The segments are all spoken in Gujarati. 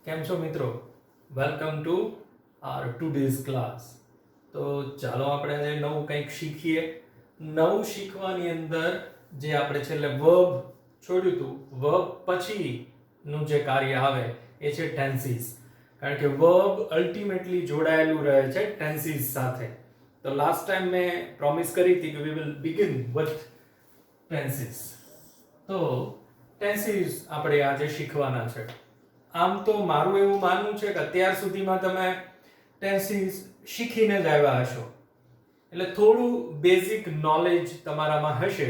કેમ છો મિત્રો? Welcome to our today's class. તો ચાલો આપણે આજે નવું કંઈક શીખીએ. નવું શીખવાની અંદર જે આપણે છેલ્લે વર્બ છોડ્યું હતું, વર્બ પછીનું જે કાર્ય આવે એ છે ટેન્સીસ. કારણ કે વર્બ અલ્ટિમેટલી જોડાયેલું રહે છે ટેન્સીસ સાથે. તો લાસ્ટ ટાઈમ મેં પ્રોમિસ કરી હતી કે we will begin with tenses. તો ટેન્સીસ આપણે આજે શીખવાના છે. આમ તો મારું એવું માનવું છે કે અત્યાર સુધીમાં તમે ટેન્સીસ શીખીને જ આવ્યા હશો, એટલે થોડું બેઝિક નોલેજ તમારામાં હશે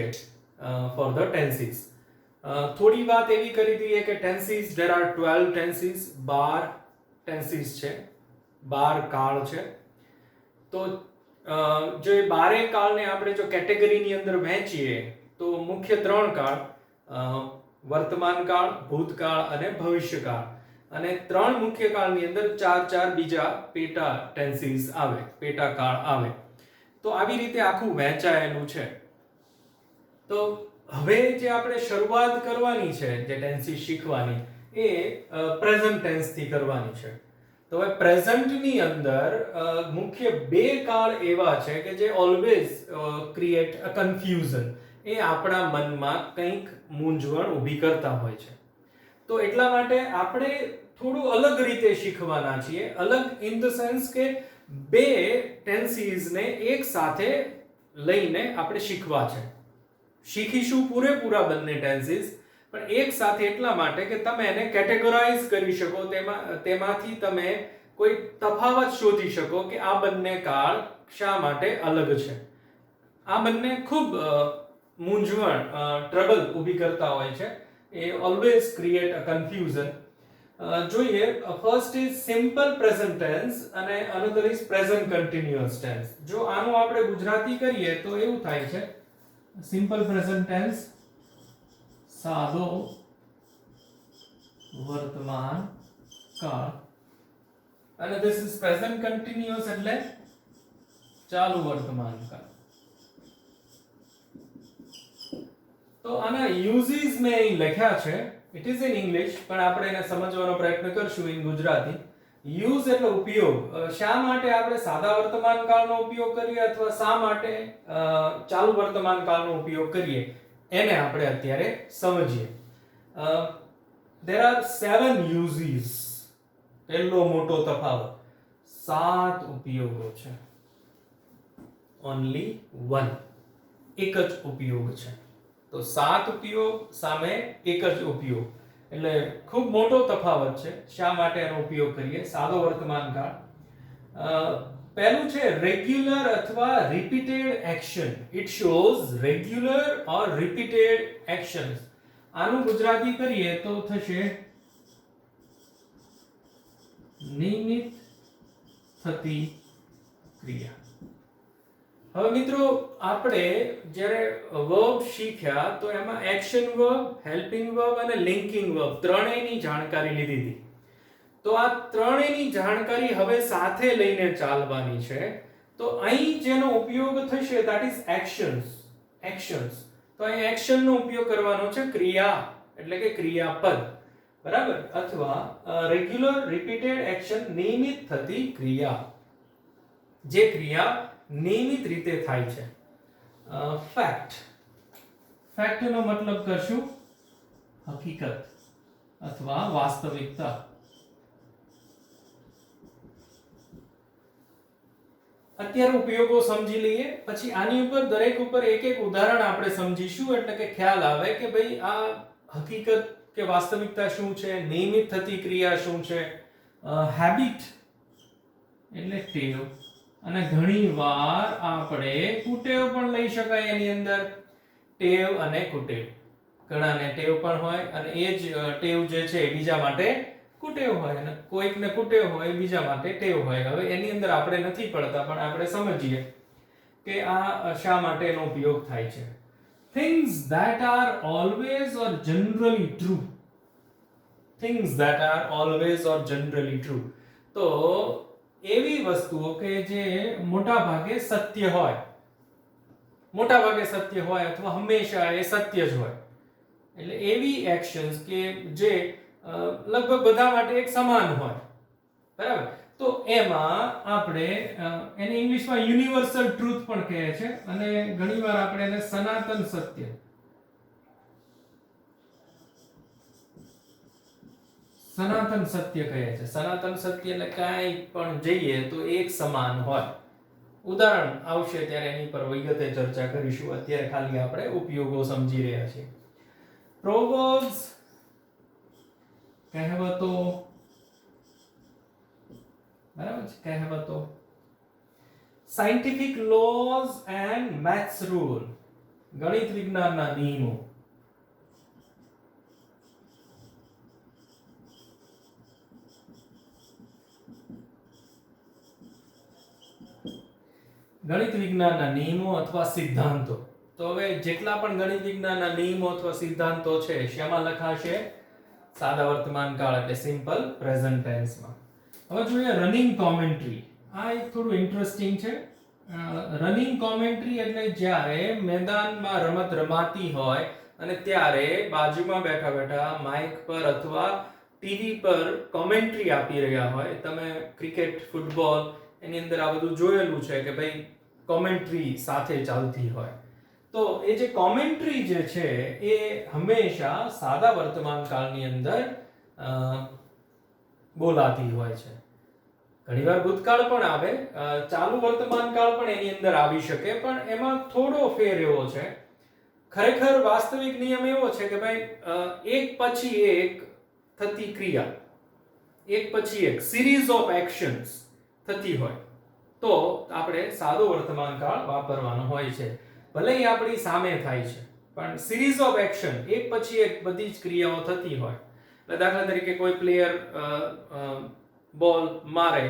ફોર ધ ટેન્સીસ. થોડી વાત એવી કરી દઈએ કે tenses there are 12 tenses, 12 tenses છે, 12 કાળ છે. તો જો એ 12 કાળને આપણે જો કેટેગરીની અંદર વહેંચીએ તો મુખ્ય 3 કાળ, વર્તમાન કાળ, ભૂતકાળ અને ભવિષ્યકાળ, અને 3 મુખ્ય કાળની અંદર 4 બીજા પેટા ટેન્સીસ આવે, પેટા કાળ આવે. તો આવી રીતે આખું વહેંચાયેલું છે. તો હવે જે આપણે શરૂઆત કરવાની છે જે ટેન્સીસ શીખવાની એ પ્રેઝન્ટ ટેન્સ થી કરવાની છે. તો હવે પ્રેઝન્ટ ની અંદર મુખ્ય 2 કાળ એવા છે કે જે ઓલવેઝ ક્રિએટ અ કન્ફ્યુઝન, એ આપણા મનમાં કંઈક મૂંઝવણ ઊભી કરતા હોય છે. તો એટલા માટે આપણે થોડું અલગ રીતે શીખવાના છીએ. અલગ ઇન ધ સેન્સ કે 2 ટેન્સીસને એક સાથે લઈને આપણે શીખવા છે. શીખીશું પૂરેપૂરા બંને ટેન્સીસ, પણ એક સાથે એટલા માટે કે તમે એને કેટેગરાઇઝ કરી શકો, તેમાંથી તમે કોઈ તફાવત શોધી શકો કે આ બંને કાળ શા માટે અલગ છે. આ બંને ખૂબ મૂંઝવણ, ટ્રબલ ઊભી કરતા હોય છે. એ ઓલવેઝ ક્રિએટ અ કન્ફ્યુઝન. જોઈએ, first is simple present tense અને another is present continuous tense. જો આનું આપણે ગુજરાતી કરીએ તો એવું થાય છે, સિમ્પલ પ્રેઝન્ટ ટેન્સ સાદો વર્તમાન કાળ, અને ધીસ ઇઝ પ્રેઝન્ટ કન્ટિન્યુઅસ એટલે ચાલુ વર્તમાન કાળ. તો આના યુઝીસ મેં અહીં લખ્યા છે. ઇટ ઇઝ ઇન ઇંગ્લિશ, પણ આપણે એને સમજવાનો પ્રયત્ન કરશું ઇન ગુજરાતી. યુઝ એટલે ઉપયોગ. શા માટે આપણે સાદા વર્તમાન કાળનો ઉપયોગ કરીએ અથવા શા માટે ચાલુ વર્તમાન કાળનો ઉપયોગ કરીએ, એને આપણે અત્યારે સમજીએ. there are 7 uses. પહેલો મોટો તફાવત, 7 ઉપયોગો છે, only 1, એક જ ઉપયોગ છે. તો 7 ઉપયોગ સામે એક જ ઉપયોગ, એટલે ખૂબ મોટો તફાવત છે. શા માટે એનો ઉપયોગ કરીએ? સાદો વર્તમાન કાળ. પહેલું છે રેગ્યુલર અથવા repeated action. It shows regular or repeated actions. આનું ગુજરાતી કરીએ તો થશે નિયમિત થતી ક્રિયા. હવે મિત્રો, આપણે જ્યારે વર્બ શીખ્યા તો એમાં એક્શન વર્બ, હેલ્પિંગ વર્બ અને લિંકિંગ વર્બ ત્રણેયની જાણકારી લીધી હતી. તો આ ત્રણેયની જાણકારી હવે સાથે લઈને ચાલવાની છે. તો અહીં જેનો ઉપયોગ થશે that is actions. તો અહીં એક્શનનો ઉપયોગ કરવાનો છે, ક્રિયા એટલે કે ક્રિયાપદ, બરાબર, અથવા રેગ્યુલર રિપીટેડ એક્શન, નિયમિત થતી ક્રિયા, જે ક્રિયા નિયમિત રીતે થાય છે. ફેક્ટ નો મતલબ કરશું હકીકત અથવા વાસ્તવિકતા. અત્યારે ઉપયોગો સમજી લઈએ, પછી આની ઉપર દરેક ઉપર એક એક ઉદાહરણ આપણે સમજીશું, એટલે કે ખ્યાલ આવે કે ભાઈ આ હકીકત કે વાસ્તવિકતા શું છે, નિયમિત થતી ક્રિયા શું છે. હેબિટ એટલે ટેવ, અને ઘણીવાર આપણે કુટેવ પણ લઈ શકાય એની અંદર. ટેવ અને કુટેવ, ઘણાને ટેવ પણ હોય અને એ જ ટેવ જે છે એ બીજા માટે કુટેવ હોય, અને કોઈકને કુટેવ હોય બીજા માટે ટેવ હોય. હવે એની અંદર આપણે નથી પડતા, પણ આપણે સમજીએ કે આ શા માટે એનો ઉપયોગ થાય છે. things that are always or generally true. things that are always or generally true. તો એવી વસ્તુઓ કે જે મોટા ભાગે સત્ય હોય, અથવા હંમેશા એ સત્ય જ હોય. એટલે એવી એક્શન્સ કે જે લગભગ બધા માટે એક સમાન હોય, બરાબર. તો એમાં આપણે એને ઇંગ્લિશમાં યુનિવર્સલ ટ્રુથ પણ કહે છે અને ઘણીવાર આપણે એને સનાતન સત્ય કહે છે. સનાતન સત્ય એટલે કાંઈ પણ જઈએ તો એક સમાન હોય. ઉદાહરણ આવશે ત્યારે એની પર વિગતે ચર્ચા કરીશું. અત્યારે ખાલી આપણે ઉપયોગો સમજી રહ્યા છીએ. પ્રોવર્બ્સ કહેવતો, બરાબર છે, કહેવતો. Scientific lose and maths rule, ગણિત વિજ્ઞાનના નિયમો. ગણિત વિજ્ઞાનના નિયમો અથવા સિદ્ધાંતો. તો હવે જેટલા પણ ગણિત વિજ્ઞાનના નિયમો અથવા સિદ્ધાંતો છે શેમાં લખાશે? સાદા વર્તમાન કાળ એટલે સિમ્પલ પ્રેઝન્ટ ટેન્સમાં. હવે જોઈએ રનિંગ કોમેન્ટ્રી. આ એક થોડું ઇન્ટરેસ્ટિંગ છે. રનિંગ કોમેન્ટ્રી એટલે જ્યારે મેદાનમાં રમત રમાતી હોય અને ત્યારે બાજુમાં બેઠા બેઠા માઇક પર અથવા ટીવી પર કોમેન્ટ્રી આપી રહ્યા હોય. તમે ક્રિકેટ, ફૂટબોલ એની અંદર આ બધું જોયેલું છે કે ભાઈ કોમેન્ટ્રી સાથે ચાલતી હોય. તો એ જે કોમેન્ટ્રી જે છે એ હંમેશા સાદા વર્તમાન કાળની અંદર બોલાતી હોય છે. ઘણીવાર ભૂતકાળ પણ આવે, ચાલુ વર્તમાન કાળ પણ એની અંદર આવી શકે, પણ એમાં થોડો ફેર એવો છે. ખરેખર વાસ્તવિક નિયમ એવો છે કે ભાઈ એક પછી એક થતી ક્રિયા, એક પછી એક સિરીઝ ઓફ એક્શન્સ થતી હોય તો આપણે સાદો વર્તમાન કાળ વાપરવાનો હોય છે. ભલે એ આપણી સામે થાય છે પણ સિરીઝ ઓફ એક્શન, એક પછી એક બધી જ ક્રિયાઓ થતી હોય. એટલે દાખલા તરીકે કોઈ પ્લેયર બોલ મારે,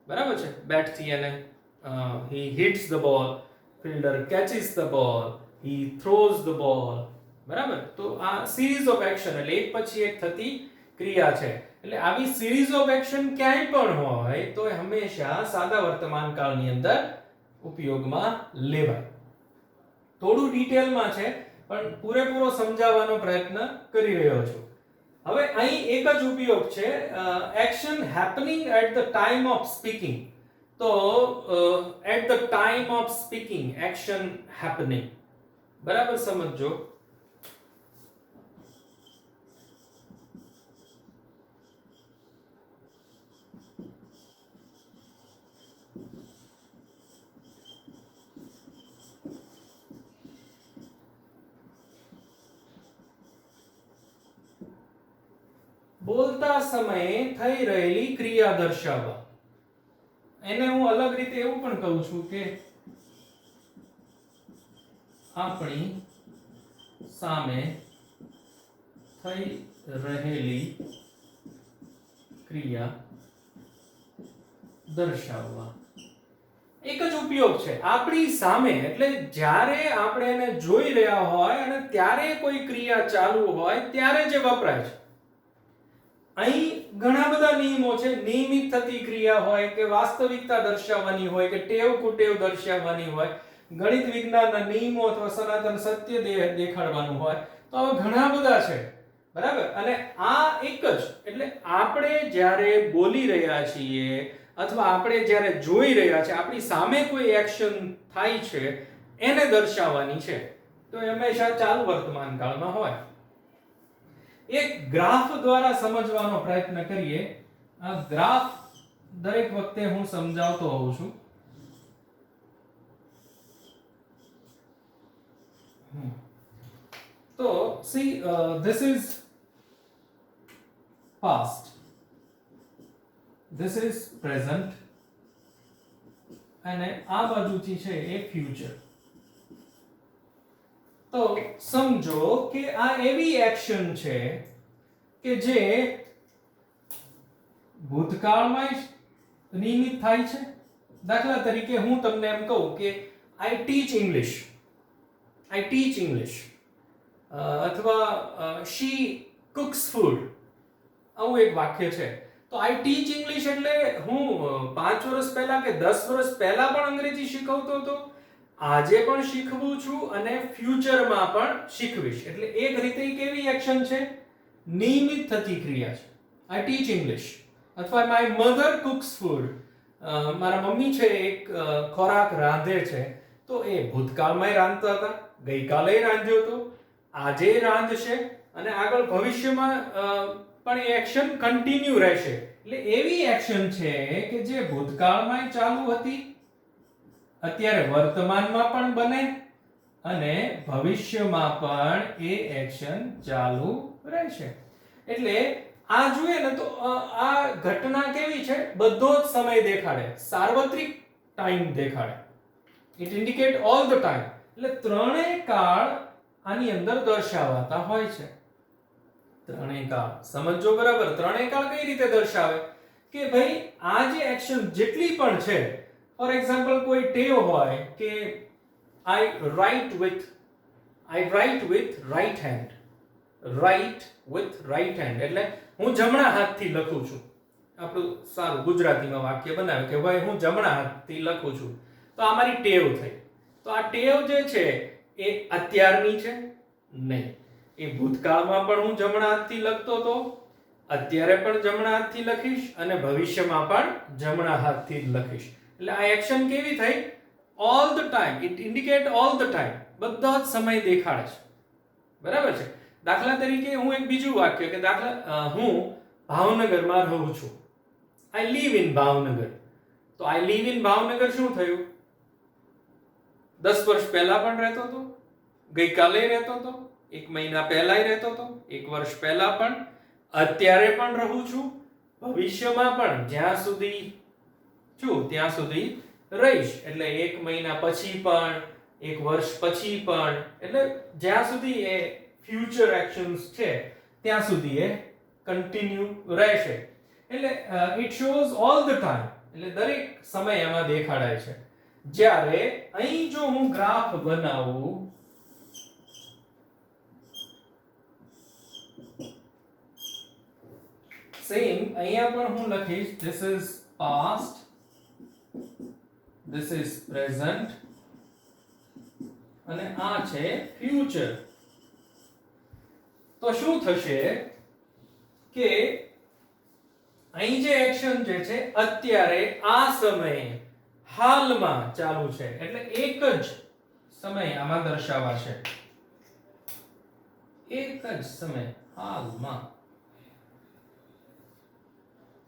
બરાબર છે, બેટથી, અને he hits the ball, fielder catches the ball, he throws the ball, બરાબર. તો આ સિરીઝ ઓફ એક્શન એટલે એક પછી એક થતી ક્રિયા છે. એટલે આવી સિરીઝ ઓફ એક્શન ક્યાંય પણ હોય તો એ હંમેશા સાદા વર્તમાન કાળની અંદર ઉપયોગમાં લેવાય. થોડું ડિટેલમાં છે પણ પૂરેપૂરો સમજાવવાનો પ્રયત્ન કરી રહ્યો છું. હવે અહીં એક જ ઉપયોગ છે, action happening at the time of speaking. તો at the time of speaking action happening, બરાબર સમજો. બોલતા સમયે થઈ રહેલી ક્રિયા દર્શાવવા. એને હું અલગ રીતે એવું પણ કહું છું કે આપણી સામે થઈ રહેલી ક્રિયા દર્શાવવા. એક જ ઉપયોગ છે, આપણી સામે એટલે જ્યારે આપણે એને જોઈ રહ્યા હોય અને ત્યારે કોઈ ક્રિયા ચાલુ હોય ત્યારે જે વપરાય છે. અહીં ઘણા બધા નિયમો છે. નિયમિત થતી ક્રિયા હોય કે વાસ્તવિકતા દર્શાવવાની હોય કે ટેવ કુટેવ દર્શાવવાની હોય, ગણિત વિજ્ઞાનના નિયમો અથવા સનાતન સત્ય દેખાડવાનું હોય. તો આવા ઘણા બધા છે, બરાબર. અને આ એક જ એટલે આપણે જ્યારે બોલી રહ્યા છીએ અથવા આપણે જ્યારે જોઈ રહ્યા છે, આપણી સામે કોઈ એક્શન થાય છે એને દર્શાવવાની છે. તો એ હંમેશા ચાલુ વર્તમાન કાળમાં હોય. એક ગ્રાફ દ્વારા સમજવાનો પ્રયત્ન કરીએ. આ ગ્રાફ દરેક વખતે હું સમજાવતો હોઉં છું. તો see this is past, this is present અને આ બાજુથી છે એ ફ્યુચર. તો સમજો કે આ એવી એક્શન છે કે જે ભૂતકાળમાં નિયમિત થાય છે. દાખલા તરીકે હું તમને એમ કહું કે આઈ ટીચ ઇંગ્લિશ, આઈ ટીચ ઇંગ્લિશ, અથવા શી કુક્સ ફૂડ, આવું એક વાક્ય છે. તો આઈ ટીચ ઇંગ્લિશ એટલે હું 5 વર્ષ પહેલા કે 10 વર્ષ પહેલા પણ અંગ્રેજી શીખવતો હતો, આજે પણ શીખવું છું અને ફ્યુચરમાં પણ શીખવીશ. એટલે એક રીતે કેવી એક્શન છે? નિયમિત થતી ક્રિયા છે. આઈ ટીચ ઇંગ્લિશ અથવા માય મધર કુક્સ ફૂડ, મારા મમ્મી છે એક ખોરાક રાંધે છે, તો એ ભૂતકાળમાં રાંધતા હતા, ગઈકાલે રાંધ્યો હતો, આજે રાંધશે અને આગળ ભવિષ્યમાં પણ એ એક્શન કન્ટિન્યુ રહેશે. એટલે એવી એક્શન છે કે જે ભૂતકાળમાં ચાલુ હતી, અત્યારે વર્તમાનમાં પણ બને અને ભવિષ્યમાં પણ એ એક્શન ચાલુ રહેશે. એટલે આ જોઈએ ને તો આ ઘટના કેવી છે, બધો જ સમય દેખાડે, સાર્વત્રિક ટાઈમ દેખાડે. It indicate all the time. એટલે ત્રણેય કાળ આની અંદર દર્શાવાતા હોય છે. ત્રણેય કાળ સમજો બરાબર. ત્રણેય કાળ કઈ રીતે દર્શાવે કે ભાઈ આ જે એક્શન જેટલી પણ છે, ફોર એક્ઝામ્પલ કોઈ ટેવ હોય કે I write with right hand. Write with right hand એટલે હું જમણા હાથથી લખું છું. આપણું સારું ગુજરાતીમાં વાક્ય બનાવે કે ભાઈ હું જમણા હાથથી લખું છું. તો આ મારી ટેવ થઈ. તો આ ટેવ જે છે એ અત્યારની છે નહીં. એ ભૂતકાળમાં પણ હું જમણા હાથથી લખતો હતો, અત્યારે પણ જમણા હાથથી લખીશ અને ભવિષ્યમાં પણ જમણા હાથથી જ લખીશ. એટલે આ એક્શન કેવી થઈ? all the time. It indicate all the time. બધા જ સમય દેખાડે છે. બરાબર છે. દાખલા તરીકે હું એક બીજું વાક્ય કે હું ભાવનગરમાં રહું છું. I live in Bhavnagar. તો I live in ભાવનગર શું થયું? 10 વર્ષ પહેલા પણ રહેતો હતો, ગઈકાલે રહેતો હતો, 1 મહિના પહેલાય રહેતો હતો, 1 વર્ષ પહેલા પણ, અત્યારે પણ રહું છું, ભવિષ્યમાં પણ જ્યાં સુધી છું ત્યાં સુધી રહીશ. એટલે 1 મહિના પછી પણ, 1 વર્ષ પછી પણ, એટલે જ્યાં સુધી એ ફ્યુચર એક્શન્સ છે ત્યાં સુધી એ કન્ટિન્યુ રહેશે. એટલે it shows all the time. એટલે દરેક સમય એમાં દેખાડાય છે. જ્યારે અહીં જો હું ગ્રાફ બનાવું, સેમ અહીંયા પણ હું લખીશ this is past, this is present અને આ છે future. તો શું થશે કે અહીં જે એક્શન જે છે અત્યારે આ સમયે હાલમાં ચાલુ છે, એટલે એક જ સમય આમાં દર્શાવાશે. એક જ સમય હાલમાં.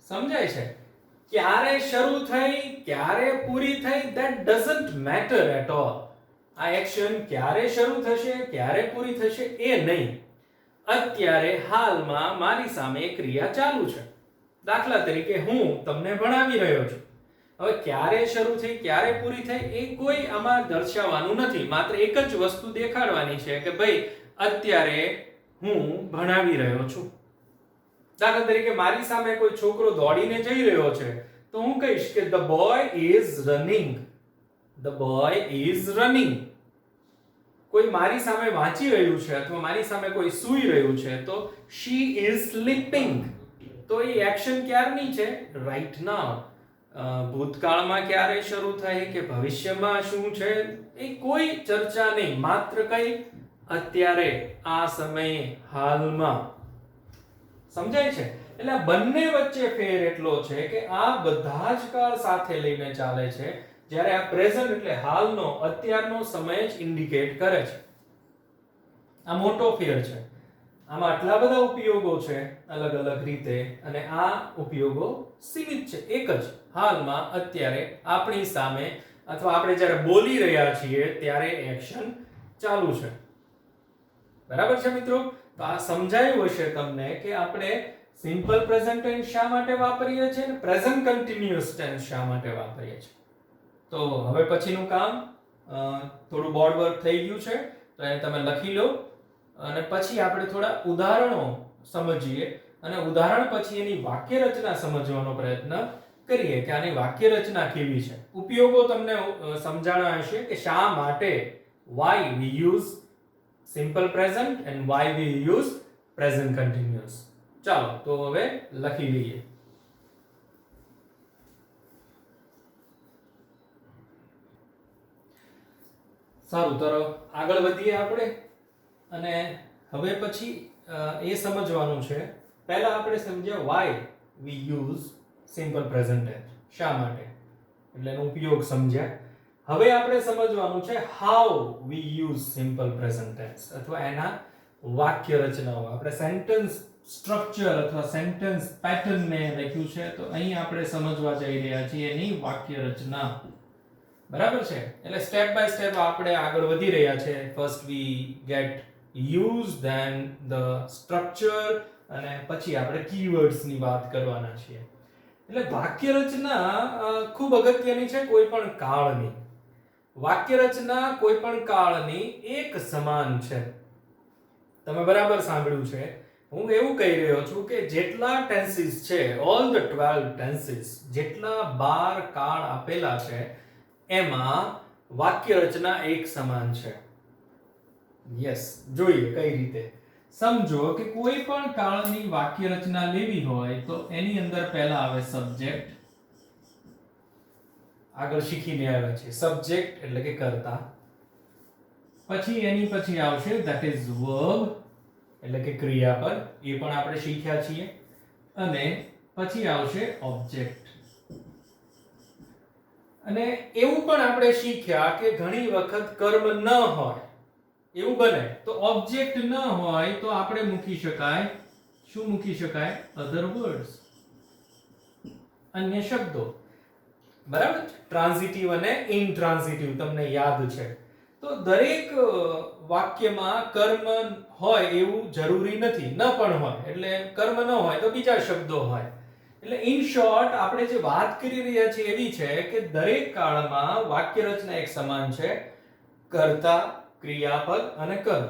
સમજાય છે? ક્યારે શરૂ થઈ, ક્યારે પૂરી થઈ, that doesn't matter at all. આ એક્શન ક્યારે શરૂ થશે, ક્યારે પૂરી થશે એ નહીં. અત્યારે હાલમાં મારી સામે ક્રિયા ચાલુ છે. દાખલા તરીકે હું તમને ભણાવી રહ્યો છું. હવે ક્યારે શરૂ થઈ, ક્યારે પૂરી થઈ એ કોઈ આમાં દર્શાવવાનું નથી. માત્ર એક જ વસ્તુ દેખાડવાની છે કે ભાઈ અત્યારે હું ભણાવી રહ્યો છું. દાખલા તરીકે મારી સામે કોઈ છોકરો દોડીને જઈ રહ્યો છે તો હું કહીશ કે the boy is running. The boy is running. કોઈ મારી સામે વાંચી રહ્યું છે અથવા મારી સામે કોઈ સૂઈ રહ્યું છે તો she is sleeping. તો એ એક્શન ક્યારની છે? right now. ભૂતકાળમાં ક્યારે શરૂ થઈ કે ભવિષ્યમાં શું છે એ કોઈ ચર્ચા નહીં. માત્ર કઈ અત્યારે, આ સમયે, હાલમાં. સમજાય છે? એટલે આ બંને વચ્ચે ફેર એટલો છે કે આ બધા જ કાળ સાથે લઈને ચાલે છે, જ્યારે આ પ્રેઝન્ટ એટલે હાલનો, અત્યારનો સમય જ ઇન્ડિકેટ કરે છે. આ મોટો ફેર છે. આમાં આટલા બધા ઉપયોગો છે અલગ અલગ રીતે, અને આ ઉપયોગો સીમિત છે. એક જ હાલમાં, અત્યારે, આપણી સામે, અથવા આપણે જ્યારે બોલી રહ્યા છીએ ત્યારે એક્શન ચાલુ છે. બરાબર છે મિત્રો? તો આ સમજાયું હશે તમને કે આપણે સિમ્પલ પ્રેઝન્ટ ટેન્સ શા માટે વાપરીએ છીએ અને પ્રેઝન્ટ કન્ટિન્યુઅસ ટેન્સ શા માટે વાપરીએ છીએ. તો હવે પછીનું કામ થોડું બોર્ડ વર્ક થઈ ગયું છે, તો એને તમે લખી લો અને પછી આપણે થોડા ઉદાહરણો સમજીએ અને ઉદાહરણ પછી એની વાક્ય રચના સમજવાનો પ્રયત્ન કરીએ કે આની વાક્ય રચના કેવી છે. ઉપયોગો તમને સમજાણા હશે કે શા માટે, why we use simple present and why we use present continuous. ચાલો તો હવે લખી લઈએ. સારું, તો આગળ વધીએ આપણે. અને હવે પછી એ સમજવાનું છે. પહેલા આપણે સમજ્યા why we use simple present tense, શા માટે, એટલે એનો ઉપયોગ સમજ્યા. હવે આપણે સમજવાનું છે how we use simple present tense અથવા એના વાક્ય રચનાઓ. આપણે સેન્ટેન્સ સ્ટ્રક્ચર અથવા સેન્ટેન્સ પેટર્ન ને લખ્યું છે, તો અહીં આપણે સમજવા જઈ રહ્યા છીએ એની વાક્ય રચના. બરાબર છે? એટલે સ્ટેપ બાય સ્ટેપ આપણે આગળ વધી રહ્યા છે. First we get use, then the structure, અને પછી આપણે કીવર્ડ્સ ની વાત કરવાના છીએ. એટલે વાક્ય રચના ખૂબ અગત્યની છે કોઈ પણ કાળની. વાક્ય રચના કોઈ પણ કાળની એક સમાન છે. તમે બરાબર સાંભળ્યું છે. હું એવું કહી રહ્યો છું કે જેટલા ટેન્સીસ છે, ઓલ ધ 12 ટેન્સીસ, જેટલા 12 કાળ આપેલા છે, એમાં વાક્ય રચના એક સમાન છે. યસ, જોઈએ કઈ રીતે. સમજો કે કોઈ પણ કાળની વાક્ય રચના લેવી હોય તો એની અંદર પહેલા આવે સબ્જેક્ટ. આગળ શીખીને આવે છે સબ્જેક્ટ એટલે કે કર્તા. પછી એની પછી આવશે ધેટ ઇઝ વર્બ એટલે કે ક્રિયાપદ, એ પણ આપણે શીખ્યા છીએ. અને પછી આવશે ઓબ્જેક્ટ. અને એવું પણ આપણે શીખ્યા કે ઘણી વખત કર્મ ન હોય, એવું બને તો ઓબ્જેક્ટ ન હોય તો આપણે મૂકી શકાય, શું મૂકી શકાય? અધર વર્ડ્સ, અન્ય શબ્દો. બરાબર? ટ્રાન્ઝિટિવ અને ઇનટ્રાન્ઝિટિવ તમને યાદ છે. તો દરેક વાક્યમાં કર્મ હોય એવું જરૂરી નથી, ન પણ હોય. એટલે કર્મ ન હોય તો બીજા શબ્દો હોય. એટલે ઇન શોર્ટ આપણે જે વાત કરી રહ્યા છીએ એવી છે કે દરેક કાળમાં વાક્ય રચના એક સમાન છે. કર્તા, ક્રિયાપદ અને કર્મ.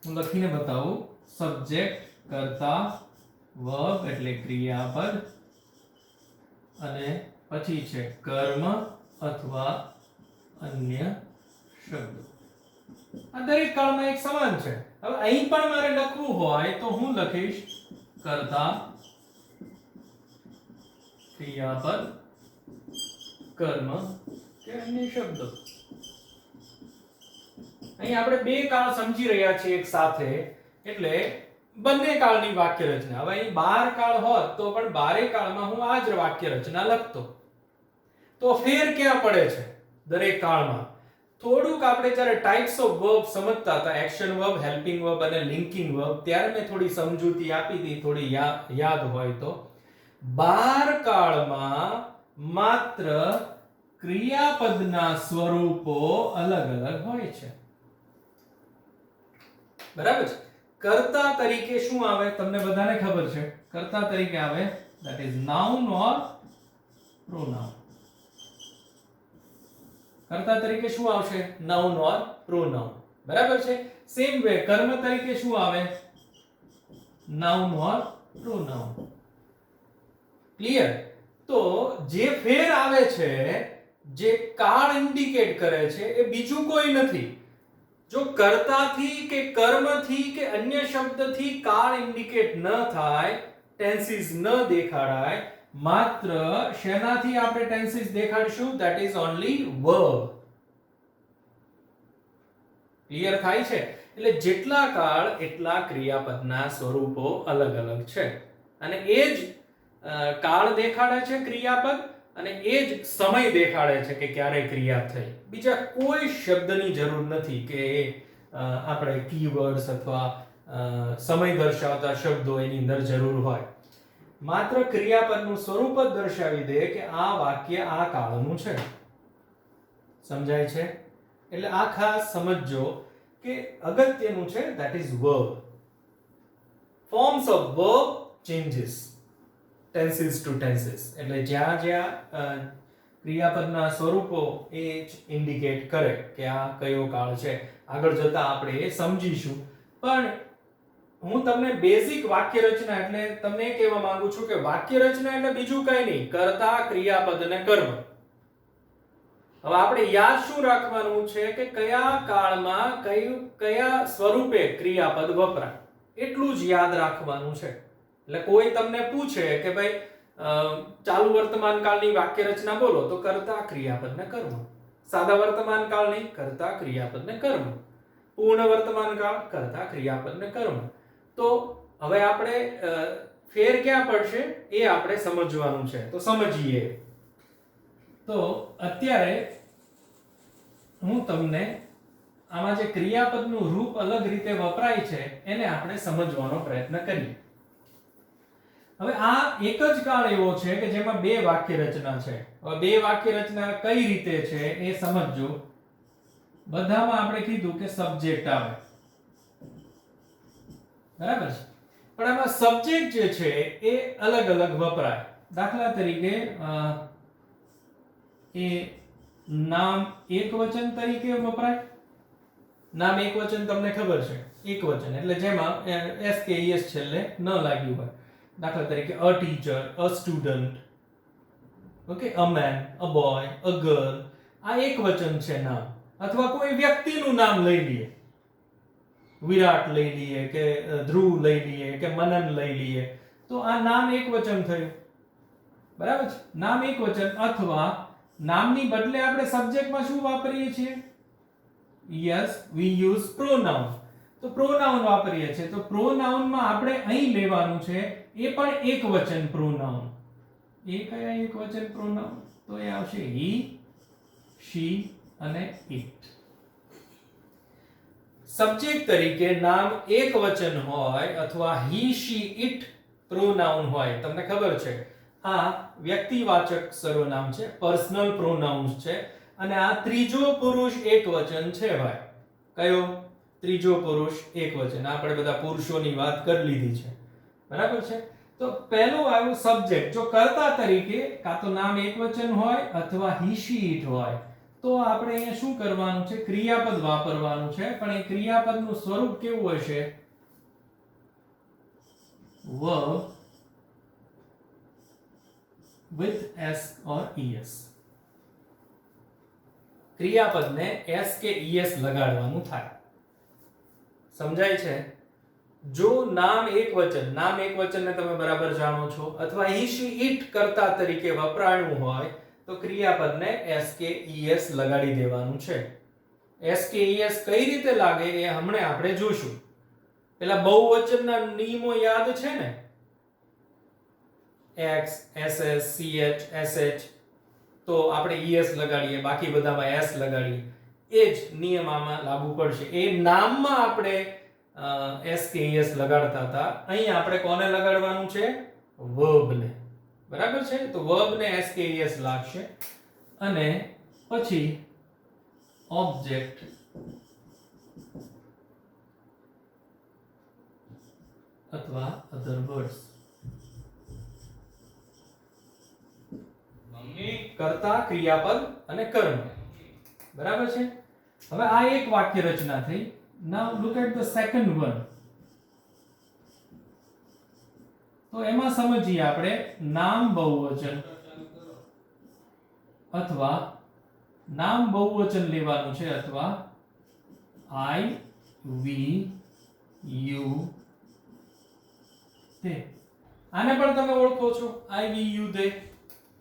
હું લખીને બતાવું. સબ્જેક્ટ, કર્તા, વર્બ એટલે ક્રિયાપદ, અને પછી છે કર્મ અથવા અન્ય શબ્દો. આ દરેક કાળમાં એક સમાન છે. હવે અહીં પણ મારે લખવું હોય તો હું લખીશ કર્તા, ક્રિયાપદ, કર્મ કે અન્ય શબ્દો. અહીં આપણે બે કાળ સમજી રહ્યા છીએ એક સાથે, એટલે બંને કાળની વાક્ય રચના. હવે અહીં 12 કાળ હોત તો પણ 12 કાળમાં હું આ જ વાક્ય રચના લખતો. તો ફેર ક્યાં પડે છે દરેક કાળમાં? થોડુંક આપણે જ્યારે ટાઇપ્સ ઓફ વર્બ સમજતા હતા, એક્શન વર્બ, હેલ્પિંગ વર્બ અને લિંકિંગ વર્બ, ત્યારે મેં થોડી સમજૂતી આપી હતી, થોડી યાદ હોય તો. 12 કાળમાં માત્ર ક્રિયાપદના સ્વરૂપો અલગ અલગ હોય છે. બરાબર છે? કર્તા તરીકે શું આવે? તમને બધાને ખબર છે. કર્તા તરીકે આવે that is noun or pronoun. કર્તા તરીકે શું આવશે? noun or pronoun. બરાબર છે? સેમ વે કર્મ તરીકે શું આવે? noun or pronoun. ક્લિયર? તો જે ફેર આવે છે, જે કાળ ઇન્ડિકેટ કરે છે, એ બીજું કોઈ નથી. જો કર્તાથી કે કર્મથી કે અન્ય શબ્દથી કાળ ઇન્ડિકેટ ન થાય, ટેન્સીસ ન દેખાડાય, માત્ર શેનાથી આપણે ટેન્સીસ દેખાડશું? That is only verb. Clear થાય છે? એટલે જેટલા કાળ એટલા ક્રિયાપદના સ્વરૂપો અલગ અલગ છે. અને એ જ કાળ દેખાડે છે ક્રિયાપદ, અને એ જ સમય દેખાડે છે કે ક્યારે ક્રિયા થઈ. બીજા કોઈ શબ્દની જરૂર નથી કે આપણે કીવર્ડ્સ અથવા સમય દર્શાવતા શબ્દો એની અંદર જરૂર હોય. માત્ર ક્રિયાપદનું સ્વરૂપ જ દર્શાવી દે કે આ વાક્ય આ કાળનું છે. સમજાય છે? એટલે આ ખાસ સમજજો કે અગત્યનું છે that is verb. Forms of verb changes tenses to tenses. એટલે જ્યાં જ્યાં ક્રિયાપદના સ્વરૂપો એ જ ઇન્ડિકેટ કરે કે આ કયો કાળ છે. આગળ જતા આપણે એ સમજીશું. પણ હું તમને બેઝિક વાક્ય રચના એટલે તમને એ કહેવા માંગુ છું કે વાક્ય રચના એટલે બીજું કંઈ નહીં, કર્તા, ક્રિયાપદ અને કર્મ. હવે આપણે યાદ શું રાખવાનું છે કે કયા કાળમાં કયા સ્વરૂપે ક્રિયાપદ વપરાય, એટલું જ યાદ રાખવાનું છે. એટલે કોઈ તમને પૂછે કે ભાઈ ચાલુ વર્તમાન કાળની વાક્ય રચના બોલો, તો કર્તા, ક્રિયાપદ ને કર્મ. સાદા વર્તમાન કાળની કર્તા, ક્રિયાપદ ને કર્મ. પૂર્ણ વર્તમાન કાળ, કર્તા ક્રિયાપદ ને કર્મ. તો હવે આપણે ફેર ક્યાં પડશે એ આપણે સમજવાનું છે. તો સમજીએ. તો અત્યારે હું તમને આમાં જે ક્રિયાપદનું રૂપ અલગ રીતે વપરાય છે એને આપણે સમજવાનો પ્રયત્ન કરીએ. હવે આ એક જ કાળ એવો છે કે જેમાં બે વાક્ય રચના છે. હવે બે વાક્ય રચના કઈ રીતે છે એ સમજજો. બધામાં આપણે કીધું કે સબ્જેક્ટ આવે, બરાબર છે, પણ આમાં સબ્જેક્ટ જે છે એ અલગ અલગ વપરાય. દાખલા તરીકે એ નામ એકવચન તરીકે વપરાય. નામ એકવચન તમને ખબર છે, એકવચન એટલે જેમાં s કે es છેલ્લે ન લાગ્યું હોય. દાખલા તરીકે a teacher, a student, okay, a man, a boy, a girl. આ એકવચન છે નામ. અથવા કોઈ વ્યક્તિનું નામ લઈ લઈએ, વિરાટ લઈ લઈએ કે ધ્રુવ લઈ લઈએ કે મનન લઈ લઈએ, તો આ નામ એકવચન થયું, બરાબર છે, નામ એકવચન. અથવા નામની બદલે આપણે સબ્જેક્ટમાં શું વાપરીએ છીએ? યસ, વી યુઝ પ્રોનાઉન. તો પ્રોનાઉન વાપરીએ છીએ. તો પ્રોનાઉનમાં આપણે અહીં લેવાનું છે એ પણ એકવચન પ્રોનાઉન. એ કયા એકવચન પ્રોનાઉન? તો એ આવશે he, she અને it. સબ્જેક્ટ તરીકે નામ એકવચન હોય અથવા he, she, it પ્રોનાઉન હોય. તમને ખબર છે આ વ્યક્તિવાચક સર્વનામ છે, પર્સનલ પ્રોનાઉન્સ છે. અને આ ત્રીજો પુરુષ એકવચન છે ભાઈ. કયો? ત્રીજો પુરુષ એકવચન. આપણે બધા પુરુષોની વાત કરી લીધી છે, બરાબર છે. તો પહેલું આવ્યું સબ્જેક્ટ. જો કર્તા તરીકે કાં તો નામ એકવચન હોય અથવા he, she, it હોય તો આપણે અહીંયા શું કરવાનું છે? ક્રિયાપદ વાપરવાનું છે. પણ એ ક્રિયાપદનું સ્વરૂપ કેવું હશે? verb with s or es. ક્રિયાપદને s કે es લગાડવાનું થાય. સમજાય છે? જો નામ એકવચનને તમે બરાબર જાણો છો અથવા he, she, it કર્તા તરીકે વપરાયું હોય તો ક્રિયાપદને s કે es લગાડી દેવાનું છે. s કે es કઈ રીતે લાગે એ હમણે આપણે જોશું. પેલા બહુવચનના નિયમો યાદ છે ને? x, ss, ch, sh. તો આપણે es લગાડીએ, બાકી બધામાં s લગાડીએ. એ જ નિયમ આમાં લાગુ પડશે. એ નામમાં આપણે s કે es લગાડતા હતા. અહીં આપણે કોને લગાડવાનું છે? verb ને. બરાબર છે. તો verb ને s કે es લાગશે. અને પછી object અથવા other words. કર્તા, ક્રિયાપદ અને કર્મ. બરાબર છે. હવે આ એક વાક્ય રચના થઈ. Now look at the second one. તો એમાં સમજીએ આપણે નામ બહુવચન અથવા નામ બહુવચન લેવાનું છે અથવા I, we, you, they. આને પણ તમે ઓળખો છો, I, we, you, they.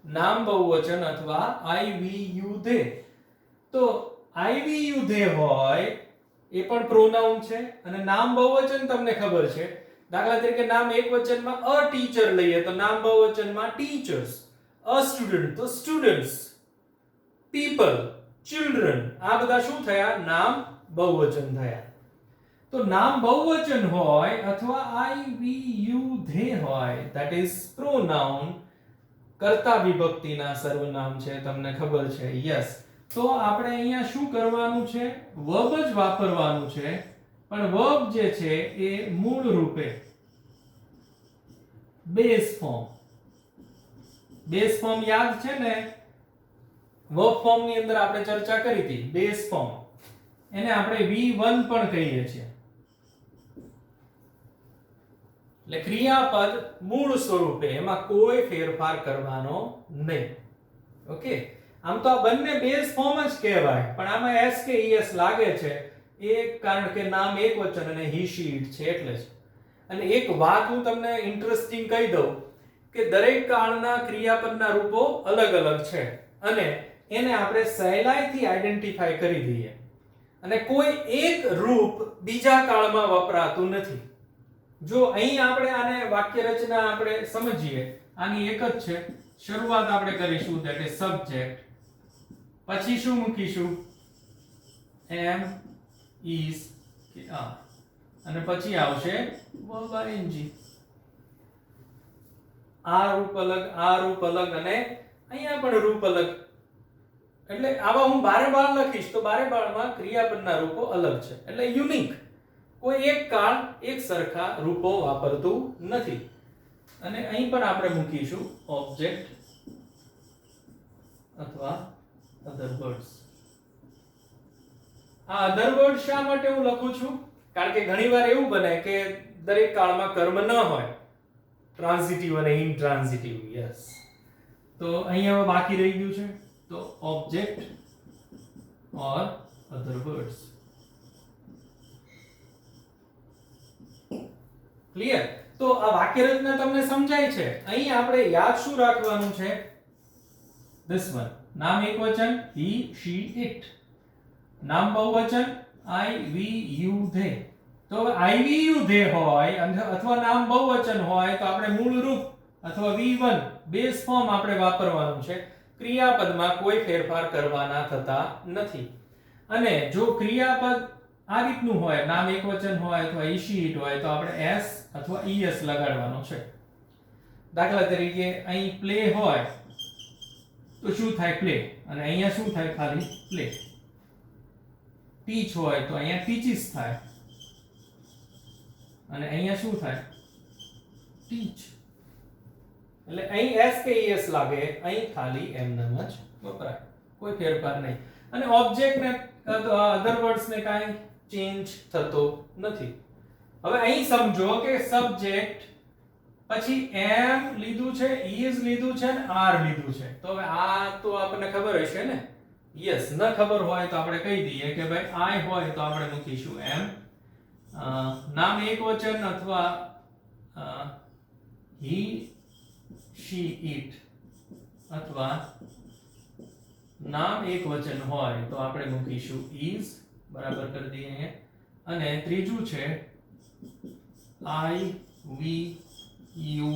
નામ બહુવચન અથવા I, we, you, they. તો I, we, you, they હોય એ પણ પ્રોનાઉન છે અને નામ બહુવચન તમને ખબર છે. દાખલા તરીકે નામ એકવચનમાં અ ટીચર લઈએ તો નામ બહુવચનમાં ટીચર્સ, અ સ્ટુડન્ટ તો સ્ટુડન્ટ્સ, પીપલ, ચિલ્ડ્રન. આ બધા શું થયા? નામ બહુવચન થયા. તો નામ બહુવચન હોય અથવા I, we, you, they હોય, that is pronoun. કર્તા વિભક્તિના સર્વનામ છે, તમને ખબર છે. યસ. તો આપણે અહીંયા શું કરવાનું છે? verb જ વાપરવાનું છે. પણ verb જે છે એ મૂળ રૂપે બેઝ ફોર્મ યાદ છે ને? verb ફોર્મ ની અંદર આપણે ચર્ચા કરી હતી. બેઝ ફોર્મ એને આપણે V1 પણ કહીએ છીએ. એટલે ક્રિયાપદ મૂળ સ્વરૂપે, એમાં કોઈ ફેરફાર કરવાનો નહીં. ઓકે. આમ તો આ બંને બેઝ ફોર્મ જ કહેવાય, પણ આમાં s કે es લાગે છે એ કારણ કે નામ એકવચન અને he, she, it છે એટલે જ. અને એક વાત હું તમને ઇન્ટરેસ્ટિંગ કહી દઉં કે દરેક કાળના ક્રિયાપદના રૂપો અલગ અલગ છે અને એને આપણે સહેલાઈથી આઈડેન્ટિફાઈ કરી દઈએ. અને કોઈ એક રૂપ બીજા કાળમાં વપરાતું નથી. જો અહીં આપણે આને વાક્ય રચના આપણે સમજીએ, આની એક જ છે. શરૂઆત આપણે કરીશું that is subject, પછી શું મૂકીશું? am, is કે are, અને પછી આવશે verb ing. આ રૂપ અલગ અને અહીંયા પણ રૂપ અલગ. એટલે આવા હું બારે બાર લખીશ તો બારે બારમાં ક્રિયાપદના રૂપો અલગ છે, એટલે યુનિક. કોઈ એક કાળ એક સરખા રૂપો વાપરતું નથી. અને અહીં પણ આપણે મૂકીશું ઓબ્જેક્ટ અથવા અધર વર્ડ્સ. આ અધર વર્ડ શા માટે હું લખું છું? કારણ કે ઘણીવાર એવું બને કે દરેક કાળમાં કર્મ ન હોય, ટ્રાન્ઝિટિવ અને ઇનટ્રાન્ઝિટિવ. યસ, તો અહીંયા હવે બાકી રહી ગયું છે તો ઓબ્જેક્ટ ઓર અધર વર્ડ્સ. ક્લિયર? તો આ વાક્ય રચના તમને સમજાય છે. અહીં આપણે યાદ શું રાખવાનું છે? this one. નામ એકવચન he, she, it. નામ બહુવચન I, we, you, they. તો I, we, you, they હોય અથવા નામ બહુવચન હોય તો આપણે મૂળ રૂપ અથવા V1 બેઝ ફોર્મ આપણે વાપરવાનું છે. ક્રિયાપદમાં કોઈ ફેરફાર કરવાના થતા નથી. અને જો ક્રિયાપદ આ રીતનું હોય, નામ એકવચન હોય અથવા he, she, it હોય તો આપણે s અથવા es લગાડવાનો છે. દાખલા તરીકે અહીં પ્લે હોય તો શું થાય? પ્લે. અને અહીંયા શું થાય? ખાલી પ્લે. ટીચ હોય તો અહીંયા ટીચીસ થાય અને અહીંયા શું થાય? ટીચ. એટલે અહીં s કે es લાગે, અહીં ખાલી એમ નામ જ વપરાય, કોઈ ફેરફાર નહીં. અને ઓબ્જેક્ટ ને અધર વર્ડ્સ ને કાંઈ ચેન્જ થતો નથી. હવે અહીં સમજો કે સબ્જેક્ટ પછી am લીધું છે, is લીધું છે અને are લીધું છે. તો હવે આ તો આપણને ખબર હશે ને? યસ. ન ખબર હોય તો આપણે કહી દઈએ કે ભાઈ I હોય તો આપણે મૂકીશું am. નામ એકવચન અથવા he, she, it અથવા નામ એકવચન હોય તો આપણે મૂકીશું is. બરાબર કરી દઈએ અહીંયા. અને ત્રીજું છે I, we, you,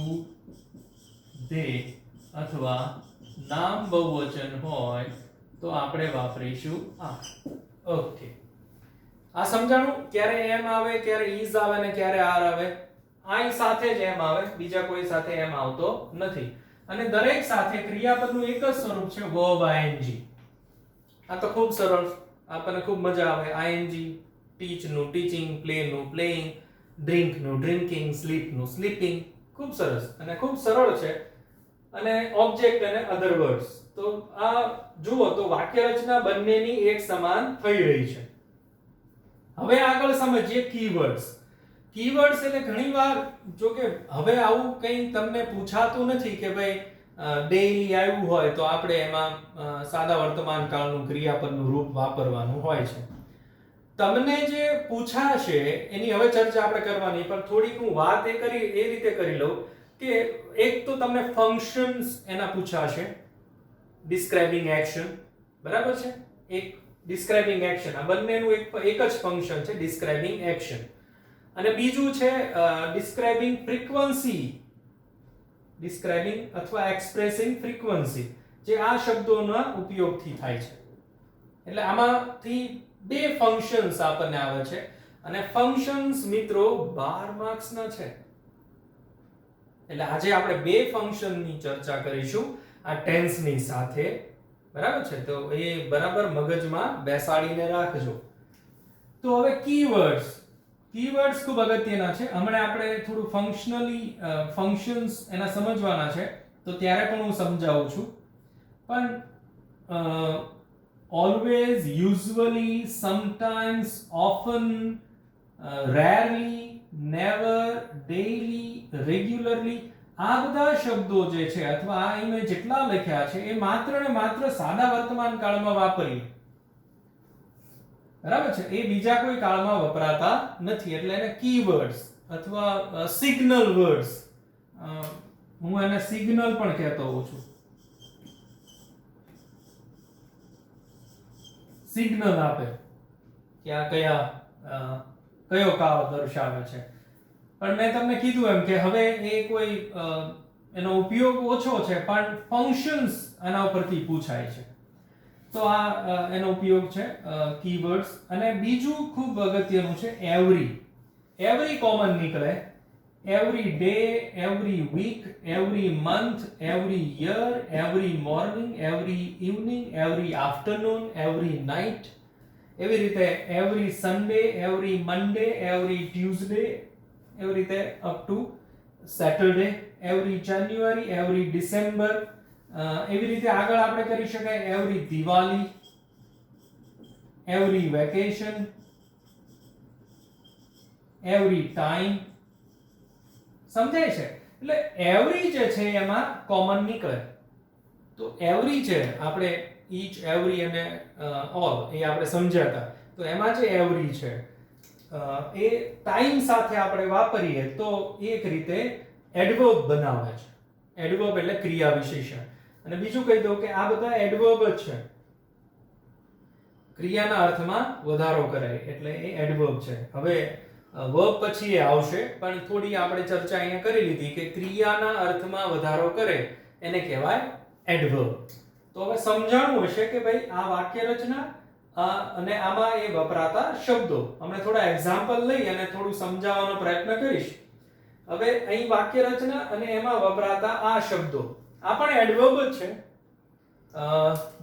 they અથવા નામ બહુવચન હોય તો આપણે વાપરીશું આ. ઓકે, આ સમજાણું? ક્યારે એમ આવે, ક્યારે is આવે ને ક્યારે are આવે. I સાથે જ એમ આવે, બીજા કોઈ સાથે એમ આવતો નથી. અને દરેક સાથે ક્રિયાપદનું એક જ સ્વરૂપ છે verb ing. આ તો ખૂબ સરળ, આપણને ખૂબ મજા આવે. ing teach નું teaching, play નું playing, drink નું drinking, sleep નું sleeping. ખૂબ સરસ અને ખૂબ સરળ છે. અને ઓબ્જેક્ટ અને અધર વર્ડ્સ. તો આ જુઓ તો વાક્ય રચના બંનેની એક સમાન થઈ રહી છે. હવે આગળ સમજીએ કીવર્ડ્સ. કીવર્ડ્સ એટલે ઘણીવાર જો કે હવે આવું કંઈ તમને પૂછાતું નથી કે ભાઈ ડેઈલી આવ્યું હોય તો આપણે એમાં સાદા વર્તમાન કાળનું ક્રિયાપદનું રૂપ વાપરવાનું હોય છે. તમને જે પૂછાશે એની હવે ચર્ચા આપણે કરવાની, પણ થોડીક હું વાત એ રીતે કરી લઉં કે એક તો તમને ફંક્શન્સ એના પૂછાશે, ડિસ્ક્રાઇબિંગ એક્શન. બરાબર છે? એક ડિસ્ક્રાઇબિંગ એક્શન, આ બંનેનું એક જ ફંક્શન છે, ડિસ્ક્રાઇબિંગ એક્શન. અને બીજું છે ડિસ્ક્રાઇબિંગ ફ્રીક્વન્સી, ડિસ્ક્રાઇબિંગ અથવા એક્સપ્રેસિંગ ફ્રીક્વન્સી, જે આ શબ્દોના ઉપયોગથી થાય છે. એટલે આમાંથી બે ફંક્શન્સ આપણને આવે છે. અને ફંક્શન્સ મિત્રો 12 માર્ક્સના છે. એટલે આજે આપણે બે ફંક્શનની ચર્ચા કરીશું આ ટેન્સની સાથે. બરાબર છે? તો એ બરાબર મગજમાં બેસાડીને રાખજો. તો હવે કીવર્ડ્સ. કીવર્ડ્સ ખૂબ અગત્યના છે. હમણાં આપણે થોડું ફંક્શન્સ એના સમજવાના છે, તો ત્યારે પણ હું સમજાવું છું. પણ always, usually, sometimes, often, rarely, never, daily, regularly, આ બધા શબ્દો જે છે અથવા આ અહીં મેં જેટલા લખ્યા છે એ માત્ર ને માત્ર સાદા વર્તમાન કાળમાં વાપરીએ. બરાબર છે? એ બીજા કોઈ કાળમાં વપરાતા નથી. એટલે એને કીવર્ડ્સ અથવા સિગ્નલ વર્ડ્સ, હું એને સિગ્નલ પણ કહેતો હોઉં છું. સિગ્નલ આપે. કે આ કયો કાળ દર્શાવે છે. પણ મેં તમને કીધું એમ કે હવે એ કોઈ એનો ઉપયોગ ઓછો છે, પણ ફંક્શન્સ આના ઉપરથી પૂછાય છે. તો આ એનો ઉપયોગ છે કીવર્ડ્સ. અને બીજું ખૂબ અગત્યનું છે એવરી કોમન નીકળે. Every day, every week, every month, every year, every morning, every evening, every afternoon, every night. એવી રીતે every Sunday, every Monday, every Tuesday, એવી રીતે up to Saturday, every January, every December. એવી રીતે આગળ આપણે કરી શકાય every Diwali, every vacation, every time. સમજાય છે? એટલે એવરી જે છે એમાં કોમન નીકળે. તો એવરી છે આપણે ઈચ, એવરી અને ઓલ એ આપણે સમજ્યા હતા. તો એમાં જે એવરી છે એ ટાઈમ સાથે આપણે વાપરીએ તો એક રીતે એડવર્બ બનાવે છે. એડવર્બ એટલે ક્રિયા વિશેષણ. અને બીજું કહી દઉં કે આ બધા એડવર્બ જ છે. ક્રિયાના અર્થમાં વધારો કરે એટલે એ એડવર્બ છે. હવે વર્બ પછી એ આવશે, પણ થોડી આપણે ચર્ચા અહીંયા કરી લીધી કે ક્રિયાના અર્થમાં વધારો કરે એને કહેવાય એડવર્બ. તો હવે સમજાણું હશે કે ભાઈ આ વાક્ય રચના અને આમાં એ વપરાતા શબ્દો. હમણાં થોડા એક્ઝામ્પલ લઈ અને થોડું સમજાવવાનો પ્રયત્ન કરીશ. હવે અહીં વાક્ય રચના અને એમાં વપરાતા આ શબ્દો આ પણ એડવર્બ જ છે.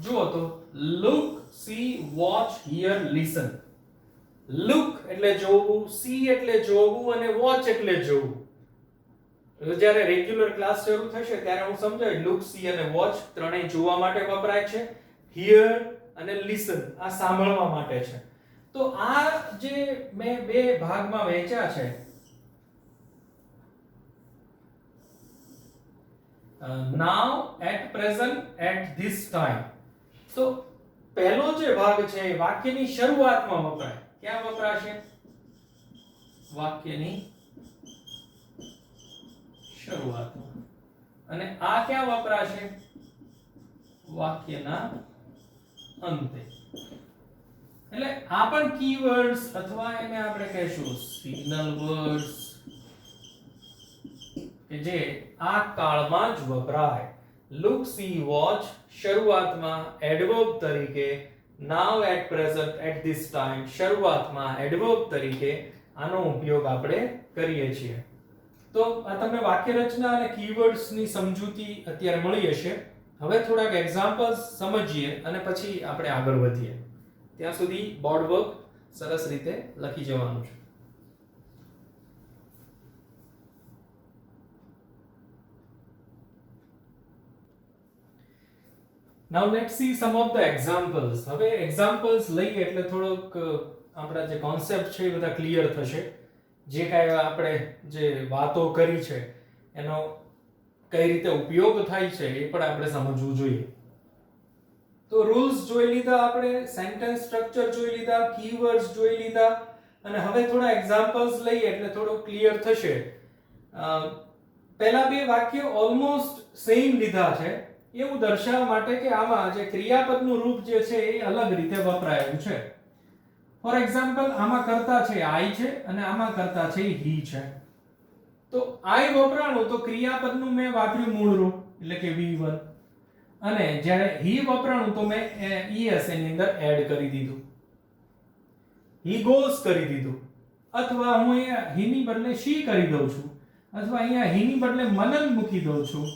જુઓ તો look, see, watch, hear, listen. look એટલે જોવું, see એટલે જોવું અને watch એટલે જોવું. જ્યારે રેગ્યુલર ક્લાસ શરૂ થશે ત્યારે હું સમજાવીશ. look, see અને watch ત્રણેય જોવા માટે વપરાય છે. hear અને listen આ સાંભળવા માટે છે. તો આ જે મેં બે ભાગમાં વહેંચ્યા છે, now, at present, at this time. તો પહેલો જે ભાગ છે એ વાક્યની શરૂઆતમાં વપરાય. ક્યાં વપરાશે? વાક્યની શરૂઆતમાં. અને આ ક્યાં વપરાશે? વાક્યના અંતે. એટલે આ પણ કીવર્ડ્સ અથવા એને આપણે કહીશું સિગ્નલ વર્ડ્સ કે જે આ કાળમાં જ વપરાય. look, see, watch શરૂઆતમાં એડવર્બ તરીકે, now, at present, at this time શરૂઆતમાં એડવર્બ તરીકે આનો ઉપયોગ આપણે કરીએ છીએ. તો આ તમને વાક્ય રચના અને કીવર્ડ્સ ની સમજૂતી અત્યારે મળી હશે. હવે થોડાક એક્ઝામ્પલ્સ સમજીએ અને પછી આપણે આગળ વધીએ. ત્યાં સુધી બોર્ડ વર્ક સરસ રીતે લખી જવાનું છે. Now let's see some of the examples. હવે એક્ઝામ્પલ્સ લઈએ એટલે થોડોક આપણા જે કોન્સેપ્ટ છે એ બધા ક્લિયર થશે. જે કાંઈ આપણે જે વાતો કરી છે એનો કઈ રીતે ઉપયોગ થાય છે એ પણ આપણે સમજવું જોઈએ. તો રૂલ્સ જોઈ લીધા આપણે, સેન્ટેન્સ સ્ટ્રક્ચર જોઈ લીધા, કીવર્ડ્સ જોઈ લીધા અને હવે થોડા એક્ઝામ્પલ્સ લઈએ એટલે થોડું ક્લિયર થશે. પહેલા બે વાક્ય ઓલમોસ્ટ સેમ લીધા છે એવું દર્શાવવા માટે કે આમાં જે ક્રિયાપદનું રૂપ જે છે એ અલગ રીતે વપરાયેલું છે. ફોર એક્ઝામ્પલ આમાં કર્તા છે I છે અને આમાં કર્તા છે he છે. તો I વપરાણું તો ક્રિયાપદનું મેં વાપર્યું મૂળ રૂપ એટલે કે V1 અને જ્યારે he વપરાણું તો મેં es એની અંદર એડ કરી દીધું. he goes કરી દીધું અથવા હું અહીંયા he ની બદલે she કરી દઉં છું અથવા અહીંયા he ની બદલે મનન મૂકી દઉં છું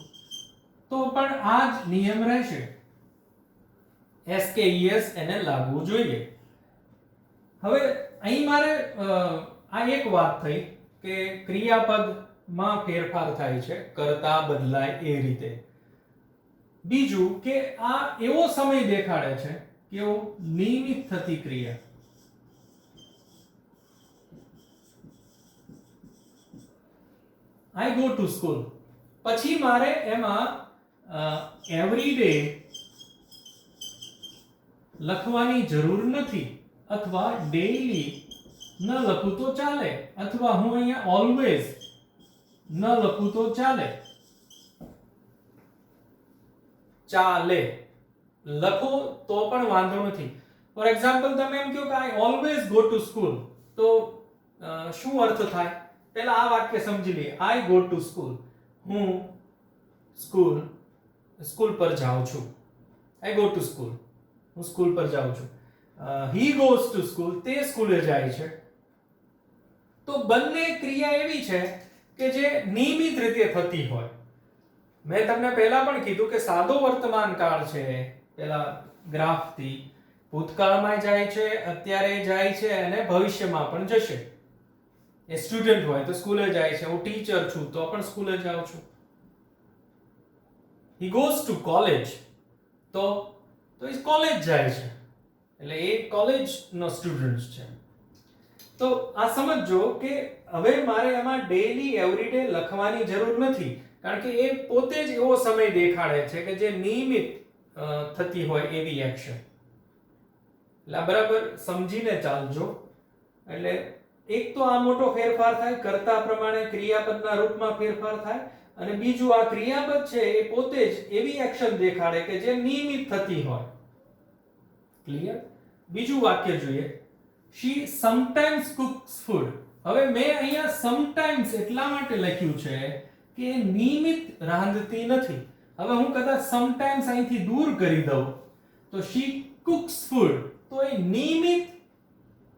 તો પણ આ જ નિયમ રહેશે. SKES એને લાગવું જોઈએ. હવે અહીં મારે આ એક વાત થઈ કે ક્રિયાપદમાં ફેરફાર થાય છે, કર્તા બદલાય એ રીતે. બીજું કે આ એવો સમય દેખાડે છે કે એવો નિયમિત થતી ક્રિયા. I go to school. પછી મારે એમાં એવરી ડે લખવાની જરૂર નથી અથવા ડેઈલી ન લખું તો ચાલે અથવા હું અહીંયા ઓલવેઝ ન લખું તો ચાલે. ચાલે લખો તો પણ વાંધો નથી. ફોર એક્ઝામ્પલ તમે એમ કહો કે I always go to school, તો શું અર્થ થાય? પહેલા આ વાક્ય સમજી લઈએ. આઈ ગો ટુ સ્કૂલ, હું સ્કૂલ પર જાઉં છું. આઈ ગો ટુ સ્કૂલ, હું સ્કૂલ પર જાઉં છું. હી ગોઝ ટુ સ્કૂલ, તે સ્કૂલે જાય છે. તો બંને ક્રિયા એવી છે કે જે નિયમિત રીતે થતી હોય. મેં તમને પહેલા પણ કીધું કે સાદો વર્તમાન કાળ છે, પેલા ગ્રાફથી ભૂતકાળમાં જાય છે, અત્યારે જાય છે અને ભવિષ્યમાં પણ જશે. એ સ્ટુડન્ટ હોય તો સ્કૂલે જાય છે, હું ટીચર છું તો પણ સ્કૂલે જાઉં છું. હી ગોઝ ટુ કોલેજ, તો એ કોલેજ જાય છે, એટલે એ કોલેજનો સ્ટુડન્ટ છે. તો આ સમજો કે હવે મારે એમાં ડેઈલી એવરીડે લખવાની જરૂર નથી, કારણ કે એ પોતે જ એવો સમય દેખાડે છે કે જે નિયમિત થતી હોય એવી એક્શન. એટલે આ બરાબર સમજીને ચાલજો. એટલે એક તો આ મોટો ફેરફાર થાય, કર્તા પ્રમાણે ક્રિયાપદના રૂપમાં ફેરફાર થાય, અને બીજું આ ક્રિયાપદ છે એ પોતે જ એવી એક્શન દેખાડે કે જે નિયમિત થતી હોય. ક્લિયર? બીજું વાક્ય જોઈએ. She sometimes cooks food. હવે મેં અહીંયા sometimes એટલા માટે લખ્યું છે કે નિયમિત રાંધતી નથી. હવે હું કદાચ sometimes અહીંથી દૂર કરી દઉં તો she cooks food, તો એ નિયમિત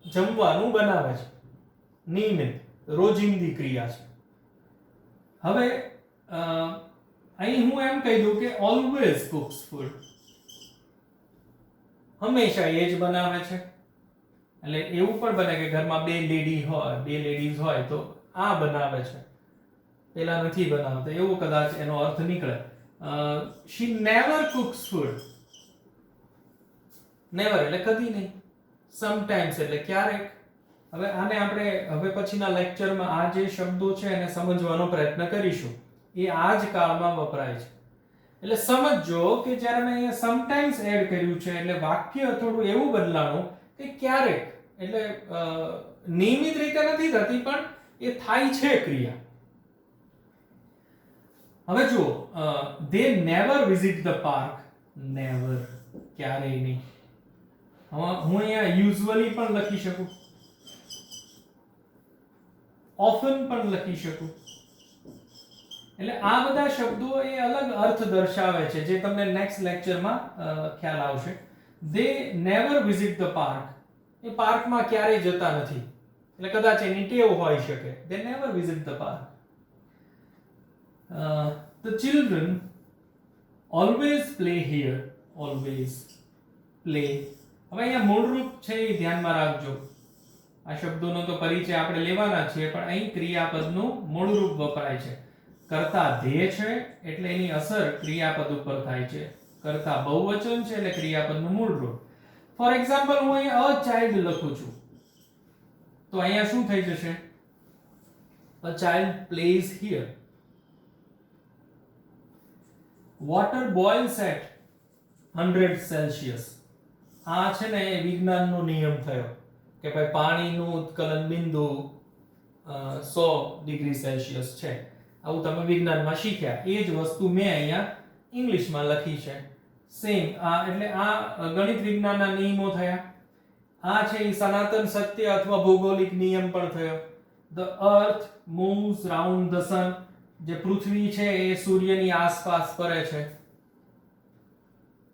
જમવાનું બનાવે છે. નિયમિત રોજિંદી ક્રિયા છે. હવે અહીં હું એમ કહી દઉં કે always cooks food, હંમેશા એ જ બનાવે છે. એટલે એવું પણ બને કે ઘરમાં બે લેડીઝ હોય તો આ બનાવે છે, પેલા નથી બનાવતા, એવું કદાચ એનો અર્થ નીકળે. she never cooks food. never એટલે કદી નહીં, sometimes એટલે ક્યારેક. હવે આને આપણે હવે પછીના લેક્ચરમાં આ જે શબ્દો છે એને સમજવાનો પ્રયત્ન કરીશું. એ આ જ કાળમાં વપરાય છે. એટલે સમજો કે જ્યારે મેં અહીંયા સમટાઈમ્સ એડ કર્યું છે એટલે વાક્ય થોડું એવું બદલાણું કે ક્યારેક, એટલે નિયમિત રીતે નથી થતી પણ એ થાય છે ક્રિયા. હવે જુઓ, they never visit the park. never, ક્યારેય નહીં. હું અહીંયા યુઝ્યુઅલી પણ લખી શકું, ઓફન પણ લખી શકું. એટલે આ બધા શબ્દો એ અલગ અર્થ દર્શાવે છે જે તમને નેક્સ્ટ લેક્ચરમાં ખ્યાલ આવશે. they never visit the park, એ પાર્કમાં ક્યારેય જતા નથી, એટલે કદાચ એની ટેવ હોઈ શકે. they never visit the park. The children always play here. always play. હવે અહીંયા મૂળરૂપ છે એ ધ્યાનમાં રાખજો. આ શબ્દોનો તો પરિચય આપણે લેવાના છીએ, પણ અહીં ક્રિયાપદનું મૂળરૂપ વપરાય છે. કર્તા ધ્યેય છે એટલે એની અસર ક્રિયાપદ ઉપર થાય છે. કર્તા બહુવચન છે એટલે ક્રિયાપદનું મૂળરૂપ. ફોર એક્ઝામ્પલ હું અહીંયા અ ચાઇલ્ડ લખું છું તો અહીંયા શું થઈ જશે? A child plays here. Water boils at 100 Celsius. આ છે ને એ વિજ્ઞાનનો નિયમ થયો કે ભાઈ પાણીનું ઉત્કલન બિંદુ 100 ડિગ્રી સેલ્સિયસ છે. આવું તમે વિજ્ઞાનમાં શીખ્યા. એ જ વસ્તુ મેં અહીંયા ઇંગ્લિશમાં લખી છે. સેમ એટલે આ ગણિત વિજ્ઞાનના નિયમો થયા. આ છે એ સનાતન સત્ય અથવા ભૌગોલિક નિયમ પણ થયો. The earth moves round the sun. જે પૃથ્વી છે એ સૂર્યની આસપાસ ફરે છે.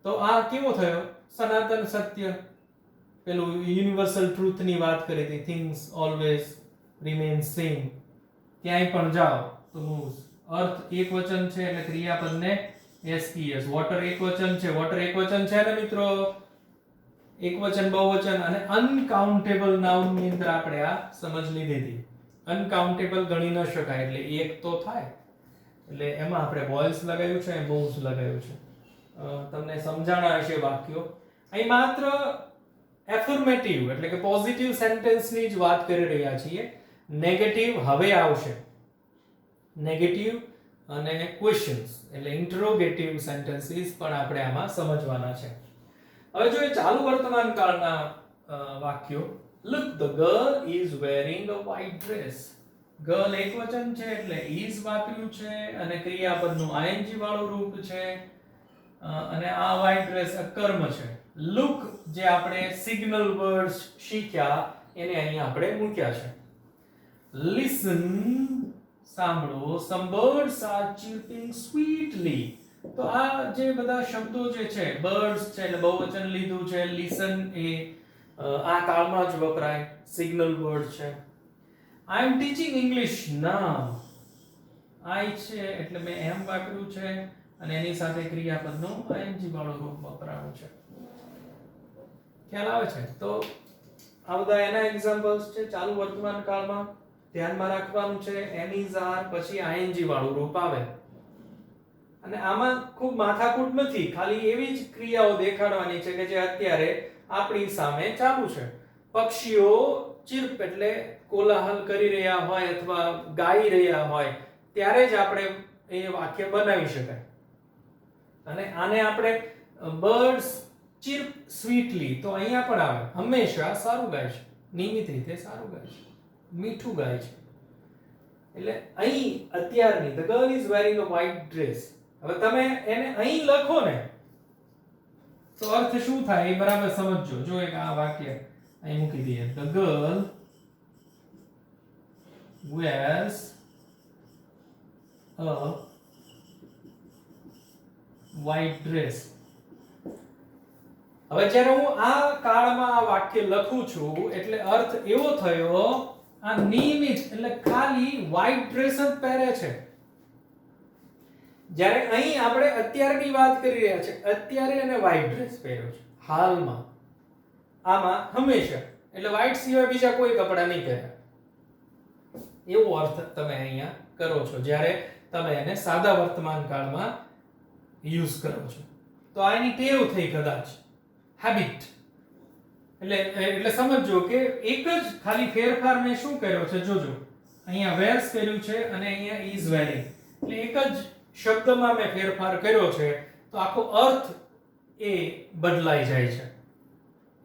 તો આ કેવો થયો? સનાતન સત્ય. પેલું યુનિવર્સલ ટ્રુથ ની વાત કરી હતી, થિંગ્સ ઓલવેઝ રિમેન સેમ. ક્યાંય પણ જાઓ તો મૂવ્સ. અર્થ એકવચન છે એટલે ક્રિયાપદને એસપીએસ. વોટર એકવચન છે, વોટર એકવચન છે ને મિત્રો, એકવચન બહુવચન અને અનકાઉન્ટેબલ નાઉન ની અંદર આપણે આ સમજ લીધી હતી. અનકાઉન્ટેબલ ગણી ન શકાય એટલે એક તો થાય, એટલે એમાં આપણે બોઇલ્સ લગાવ્યું છે, મૂવ્સ લગાવ્યું છે. તમને સમજાણા હશે વાક્યો. અહીં માત્ર એફર્મેટિવ એટલે કે પોઝિટિવ સેન્ટેન્સની જ વાત કરી રહ્યા છીએ. નેગેટિવ હવે આવશે. નેગેટિવ અને ક્વેશ્ચન્સ એટલે ઇન્ટરોગેટિવ સેન્ટેન્સીસ પણ આપણે આમાં સમજવાના છે. હવે જોઈએ ચાલુ વર્તમાન કાળના વાક્યો. Look, the girl is wearing a white dress. Girl એકવચન છે એટલે is વાપર્યું છે અને ક્રિયાપદનું ing વાળું રૂપ છે. અને આ white dress કર્મ છે. લુક જે આપણે સિગ્નલ વર્ડ્સ શીખ્યા એને અહીં આપણે મૂક્યા છે. લિસન સાંભળો, some birds are chirping sweetly. તો આ જે બધા શબ્દો જે છે birds છે એટલે બહુવચન લીધું છે. લિસન એ આ કાળમાં જ વપરાય સિગ્નલ વર્ડ છે. I am teaching English now. I છે એટલે મેં એમ વાપર્યું છે અને એની સાથે ક્રિયાપદનું ing વાળું રૂપ વપરાયું છે. ખ્યાલ આવે છે? તો આ બધા એના એક્ઝામ્પલ્સ છે ચાલુ વર્તમાન કાળમાં. ધ્યાનમાં રાખવાનું છે am is are પછી ing વાળું રૂપ આવે. અને આમાં ખૂબ માથાકૂટ નથી, ખાલી એવી જ ક્રિયાઓ દેખાડવાની છે કે જે અત્યારે આપણી સામે ચાલુ છે. પક્ષીઓ ચીર્પ એટલે કોલાહલ કરી રહ્યા હોય અથવા ગાઈ રહ્યા હોય ત્યારે જ આપણે એ વાક્ય બનાવી શકાય. અને આને આપણે બર્ડ્સ ચીર્પ સ્વીટલી તો અહીંયા પણ આવે. હંમેશા સારું ગાય છે, નિયમિત રીતે સારું ગાય છે, મીઠું ગાય છે. એટલે અહીં અત્યારની the girl is wearing a white dress. હવે તમે એને અહીં લખો ને તો અર્થ શું થાય એ બરાબર સમજજો. જો એક આ વાક્ય અહીં મૂકી દઈએ. The girl wears a white dress. હવે જ્યારે હું આ કાળમાં આ વાક્ય લખું છું એટલે અર્થ એવો થયો આ નિયમિત એટલે ખાલી white dress જ પહેરે છે. જ્યારે અહીં આપણે અત્યારની વાત કરી રહ્યા છે, અત્યારે એને white dress પહેર્યો છે હાલમાં. આમાં હંમેશા એટલે white સિવાય બીજા કોઈ કપડા નહીં પહેર્યા એવો અર્થ તમે અહીંયા કરો છો જ્યારે તમે એને સાદા વર્તમાન કાળમાં યુઝ કરો છો. તો આ એની ટેવ થઈ કદાચ, હેબિટ. એટલે સમજો કે એક જ ખાલી ફેરફાર મેં શું કર્યો છે જોજો. અહીંયા wears કર્યું છે અને અહીંયા is wearing. એટલે એક જ શબ્દમાં મેં ફેરફાર કર્યો છે તો આખો અર્થ એ બદલાઈ જાય છે.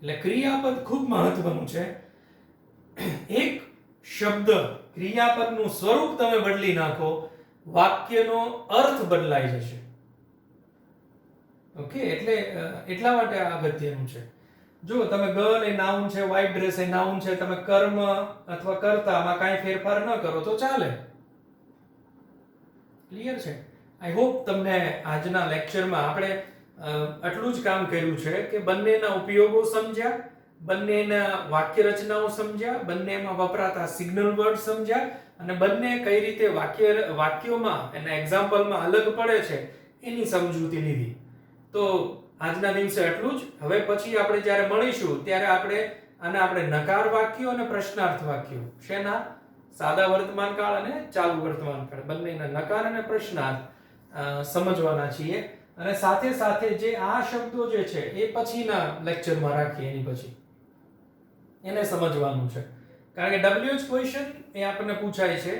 એટલે ક્રિયાપદ ખૂબ મહત્વનું છે. એક શબ્દ ક્રિયાપદનું સ્વરૂપ તમે બદલી નાખો, વાક્યનો અર્થ બદલાઈ જશે. ઓકે, એટલે એટલા માટે આ અગત્યનું છે. જો તમે ગર્લ એ નાઉન છે, white dress એ નાઉન છે, તમે કર્મ અથવા કર્તામાં કાંઈ ફેરફાર ન કરો તો ચાલે. ક્લિયર છે? આઈ હોપ તમને આજના લેક્ચરમાં આપણે આટલું જ કામ કર્યું છે કે બંનેના ઉપયોગો સમજ્યા, બંનેના વાક્ય રચનાઓ સમજ્યા, બંનેમાં વપરાતા સિગ્નલ વર્ડ સમજ્યા અને બંને કઈ રીતે વાક્યોમાં એના એક્ઝામ્પલમાં અલગ પડે છે એની સમજૂતી લીધી. તો આજના દિવસે એટલું જ. હવે પછી આપણે જ્યારે મળીશું ત્યારે આપણે નકાર વાક્યો અને પ્રશ્નાર્થ વાક્યો શેના સાદા વર્તમાન કાળ અને ચાલુ વર્તમાન કાળ બંનેના નકાર અને પ્રશ્નાર્થ સમજવાના છીએ. અને સાથે સાથે જે આ શબ્દો જે છે એ પછીના લેક્ચરમાં રાખીએ, એની પછી એને સમજવાનું છે. કારણ કે WH ક્વેશ્ચન એ આપણને પૂછાય છે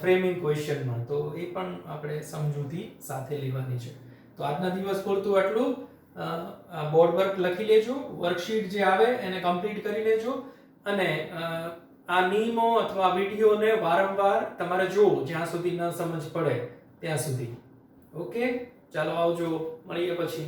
ફ્રેમિંગ ક્વેશ્ચનમાં, તો એ પણ આપણે સમજૂતી સાથે લેવાની છે. તો આજના દિવસ પૂરતું આટલું. બોર્ડ વર્ક લખી લેજો, વર્કશીટ જે આવે એને કમ્પ્લીટ કરી લેજો અને આ નિયમો અથવા વિડીયોને વારંવાર તમારે જોવો જ્યાં સુધી ન સમજ પડે ત્યાં સુધી. ઓકે, ચાલો આવજો, મળીએ પછી.